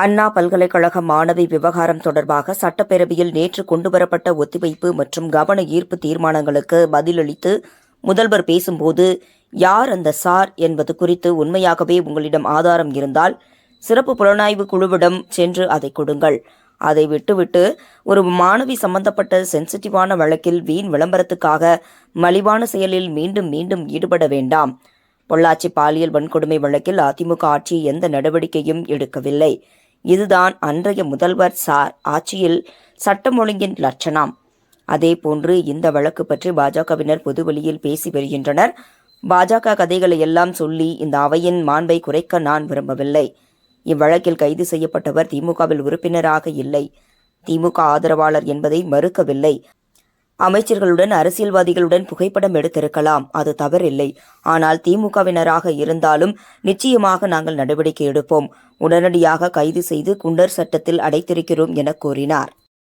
அண்ணா பல்கலைக்கழக மாணவி விவகாரம் தொடர்பாக சட்டப்பேரவையில் நேற்று கொண்டுவரப்பட்ட ஒத்திவைப்பு மற்றும் கவன ஈர்ப்பு தீர்மானங்களுக்கு பதிலளித்து முதல்வர் பேசும்போது, யார் அந்த சார் என்பது குறித்து உண்மையாகவே உங்களிடம் ஆதாரம் இருந்தால் சிறப்பு புலனாய்வு குழுவிடம் சென்று அதை கொடுங்கள். அதை விட்டுவிட்டு ஒரு மாணவி சம்பந்தப்பட்ட சென்சிட்டிவான வழக்கில் வீண் விளம்பரத்துக்காக மலிவான செயலில் மீண்டும் மீண்டும் ஈடுபட வேண்டாம். பொள்ளாச்சி பாலியல் வன்கொடுமை வழக்கில் அதிமுக ஆட்சி எந்த நடவடிக்கையும் எடுக்கவில்லை. இதுதான் அன்றைய முதல்வர் சார் ஆட்சியில் சட்டம் ஒழுங்கின் லட்சணம். அதேபோன்று இந்த வழக்கு பற்றி பாஜகவினர் பொதுவெளியில் பேசி வருகின்றனர். பாஜக கதைகளை எல்லாம் சொல்லி இந்த அவையின் மாண்பை குறைக்க நான் விரும்பவில்லை. இவ்வழக்கில் கைது செய்யப்பட்டவர் திமுகவில் உறுப்பினராக இல்லை, திமுக ஆதரவாளர் என்பதை மறுக்கவில்லை. அமைச்சர்களுடன் அரசியல்வாதிகளுடன் புகைப்படம் எடுத்திருக்கலாம், அது தவறில்லை. ஆனால் திமுகவினராக இருந்தாலும் நிச்சயமாக நாங்கள் நடவடிக்கை எடுப்போம். உடனடியாக கைது செய்து குண்டர் சட்டத்தில் அடைத்திருக்கிறோம் என கூறினார்.